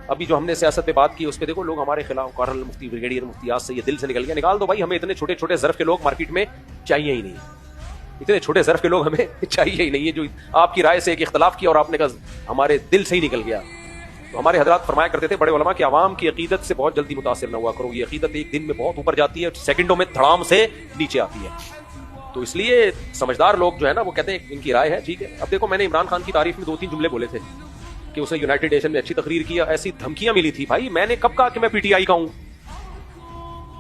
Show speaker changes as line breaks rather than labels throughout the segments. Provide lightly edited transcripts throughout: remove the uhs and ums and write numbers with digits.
ابھی جو ہم نے سیاست پہ بات کی اس پہ دیکھو لوگ ہمارے خلاف کرنل مفتی بریگیڈیئر مفتی آج سے یہ دل سے نکل گیا, نکال دو بھائی, ہمیں اتنے چھوٹے چھوٹے ظرف کے لوگ مارکیٹ میں چاہیے ہی نہیں, اتنے چھوٹے ظرف کے لوگ ہمیں چاہیے ہی نہیں ہے جو آپ کی رائے سے ایک اختلاف کیا اور آپ نے کہا ہمارے دل سے ہی نکل گیا. تو ہمارے حضرات فرمایا کرتے تھے بڑے علماء کہ عوام کی عقیدت سے بہت جلدی متاثر نہ ہوا کرو, یہ عقیدت ایک دن میں بہت اوپر جاتی ہے, سیکنڈوں میں دھڑام سے نیچے آتی ہے. تو اس لیے سمجھدار لوگ جو ہے نا وہ کہتے ہیں ان کی رائے ہے ٹھیک ہے. اب دیکھو میں نے عمران خان کی تعریف میں 2-3 جملے بولے تھے کہ اسے یونائٹڈ نیشن میں اچھی تقریر کیا, ایسی دھمکیاں ملی تھی بھائی, میں نے کب کہا کہ میں پی ٹی آئی کا ہوں,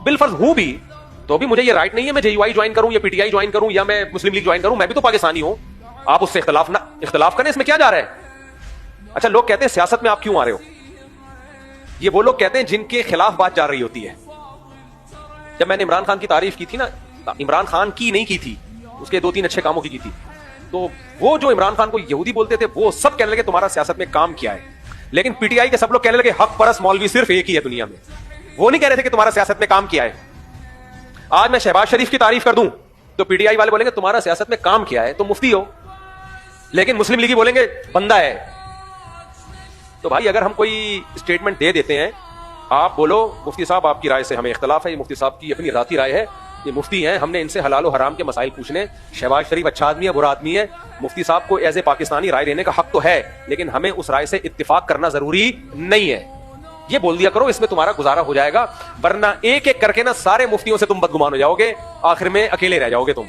بالفرض ہوں بھی, تو بھی مجھے یہ رائٹ نہیں ہے میں جے یو آئی جوائن کروں یا پی ٹی آئی جوائن کروں یا میں مسلم لیگ جوائن کروں, میں بھی تو پاکستانی ہوں. آپ اس سے اختلاف کریں, اس میں کیا جا رہا ہے؟ اچھا لوگ کہتے ہیں سیاست میں آپ کیوں آ رہے ہو, یہ وہ لوگ کہتے ہیں جن کے خلاف بات جا رہی ہوتی ہے. جب میں نے عمران خان کی تعریف کی تھی نا, عمران خان کی نہیں کی تھی, اس کے 2-3 اچھے کاموں کی تھی, تو وہ جو عمران خان کو یہودی بولتے تھے وہ سب کہنے لگے تمہارا سیاست میں کام کیا ہے. لیکن پی ٹی آئی کے سب لوگ کہنے لگے حق پرست مولوی صرف ایک ہی ہے دنیا میں, وہ نہیں کہہ رہے تھے کہ تمہارا سیاست میں کام کیا ہے. آج میں شہباز شریف کی تعریف کر دوں تو پی ٹی آئی والے بولیں گے تمہارا سیاست میں کام کیا ہے, تم مفتی ہو, لیکن مسلم لیگی بولیں گے بندہ ہے. تو بھائی اگر ہم کوئی اسٹیٹمنٹ دے دیتے ہیں, آپ بولو مفتی صاحب آپ کی رائے سے ہمیں اختلاف ہے, یہ مفتی صاحب کی اپنی ذاتی رائے ہے, یہ مفتی ہیں, ہم نے ان سے حلال و حرام کے مسائل پوچھنے, شہباز شریف اچھا آدمی ہے برا آدمی ہے, مفتی صاحب کو ایز اے پاکستانی رائے دینے کا حق تو ہے, لیکن ہمیں اس رائے سے اتفاق کرنا ضروری نہیں ہے, یہ بول دیا کرو, اس میں تمہارا گزارا ہو جائے گا. ورنہ ایک ایک کر کے نا سارے مفتیوں سے تم بدگمان ہو جاؤ گے, آخر میں اکیلے رہ جاؤ گے. تم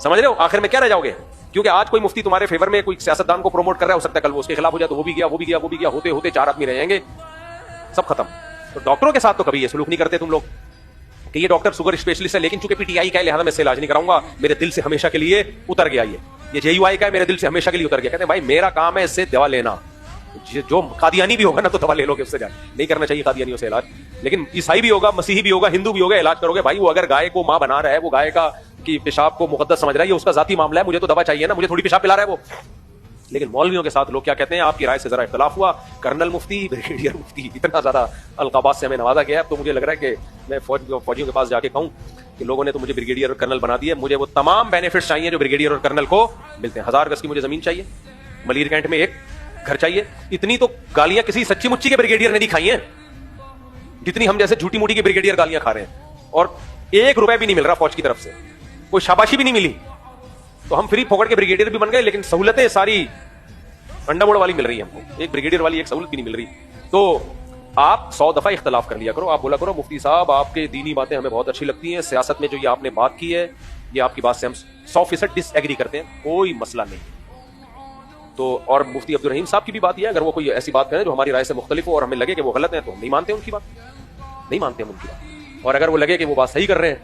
سمجھ رہے ہو آخر میں کیا رہ جاؤ گے؟ کیونکہ آج کوئی مفتی تمہارے فیور میں کوئی سیاستدان کو پروموٹ کر رہا ہے, ہو سکتا ہے کل وہ اس کے خلاف ہو جائے تو وہ بھی گیا وہ بھی گیا وہ بھی گیا, ہوتے ہوتے 4 آدمی رہ جائیں گے, سب ختم. تو ڈاکٹروں کے ساتھ تو کبھی یہ سلوک نہیں کرتے تم لوگ کہ یہ ڈاکٹر شوگر اسپیشلسٹ ہے, لیکن چونکہ پی ٹی آئی کا ہے لہٰذا میں اس سے علاج نہیں کراؤں گا, میرے دل سے ہمیشہ کے لیے اتر گیا, یہ جے یو آئی کا ہے میرے دل سے ہمیشہ کے لیے اتر گیا. کہتے ہیں بھائی میرا کام ہے اس سے دوا لینا, جو قادیانی بھی ہوگا نا تو دوا لے لو گے, اس سے نہیں کرنا چاہیے قادیانیوں سے علاج, لیکن عیسائی بھی ہوگا, مسیحی بھی ہوگا, ہندو بھی ہوگا, علاج کرو گے. بھائی وہ اگر گائے کو ماں بنا رہا ہے, وہ گائے کا کی پیشاب کو مقدس سمجھ رہا ہے, یہ اس کا ذاتی معاملہ ہے, مجھے تو دوا چاہیے نا, مجھے تھوڑی پیشاب پلا رہا ہے وہ. لیکن مولویوں کے ساتھ لوگ کیا کہتے ہیں, آپ کی رائے سے ذرا اختلاف ہوا, کرنل مفتی بریگیڈیئر مفتی, اتنا زیادہ القابات سے ہمیں نوازا گیا ہے. تو مجھے لگ رہا ہے کہ میں فوجیوں کے پاس جا کے کہوں کہ لوگوں نے تو مجھے بریگیڈیئر اور کرنل بنا دیا, مجھے وہ تمام بینیفٹس چاہیے جو بریگیڈیئر اور کرنل کو ملتے ہیں. 1000 گز کی مجھے زمین چاہیے, ملیر کینٹ میں ایک گھر چاہیے. اتنی تو گالیاں کسی سچی مچی کے بریگیڈیئر نے نہیں کھائی ہیں جتنی ہم جیسے جھوٹی موٹی کے بریگیڈیئر گالیاں کھا رہے ہیں, اور 1 روپے بھی نہیں مل رہا فوج کی طرف سے, کوئی شاباشی بھی نہیں ملی. تو ہم فری پھوکٹ کے بریگیڈیئر بھی بن گئے, لیکن سہولتیں ساری انڈا موڑ والی مل رہی ہے ہم کو, ایک بریگیڈیئر والی ایک سہولت بھی نہیں مل رہی. تو آپ 100 دفعہ اختلاف کر لیا کرو, آپ بولا کرو مفتی صاحب آپ کے دینی باتیں ہمیں بہت اچھی لگتی ہیں, سیاست میں جو یہ آپ نے بات کی ہے یہ آپ کی بات سے ہم 100% ڈس ایگری کرتے ہیں, کوئی مسئلہ نہیں. تو اور مفتی عبدالرحیم صاحب کی بھی بات یہ ہے, اگر وہ کوئی ایسی بات کریں جو ہماری رائے سے مختلف ہو اور ہمیں لگے کہ وہ غلط ہے تو ہم نہیں مانتے ان کی بات, نہیں مانتے ہم ان کی بات, اور اگر وہ لگے کہ وہ بات صحیح کر رہے ہیں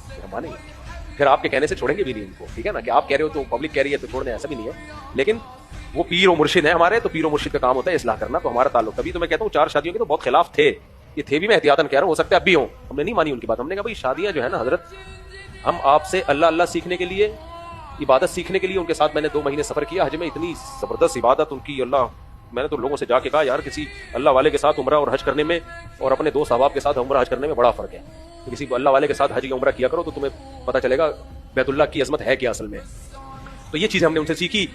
تو ہم مانیں گے. پھر آپ کے کہنے سے چھوڑیں گے بھی نہیں ان کو, ٹھیک ہے نا, کہ آپ کہہ رہے ہو تو پبلک کہہ رہی ہے تو چھوڑ دیں, ایسا بھی نہیں ہے. لیکن وہ پیر و مرشد ہیں ہمارے, تو پیر و مرشد کا کام ہوتا ہے اصلاح کرنا, تو ہمارا تعلق. تبھی تو میں کہتا ہوں 4 شادیوں کے تو بہت خلاف تھے, یہ تھے بھی, میں احتیاطاً کہہ رہا ہوں, ہو سکتا ہے اب بھی ہوں. ہم نے نہیں مانی ان کی بات, ہم نے کہا بھائی شادیاں جو ہے نا حضرت, ہم آپ سے اللہ اللہ سیکھنے کے لیے, عبادت سیکھنے کے لیے, ان کے ساتھ میں نے 2 مہینے سفر کیا حج میں, اتنی زبردست عبادت ان کی, اللہ, میں نے تو لوگوں سے جا کے کہا یار کسی اللہ والے کے ساتھ عمرہ اور حج کرنے میں اور اپنے دوست احباب کے ساتھ عمرہ حج کرنے میں بڑا فرق ہے. تو کسی اللہ والے کے ساتھ حج یا عمرہ کیا کرو تو تمہیں پتہ چلے گا بیت اللہ کی عظمت ہے کیا اصل میں. تو یہ چیزیں ہم نے ان سے سیکھی.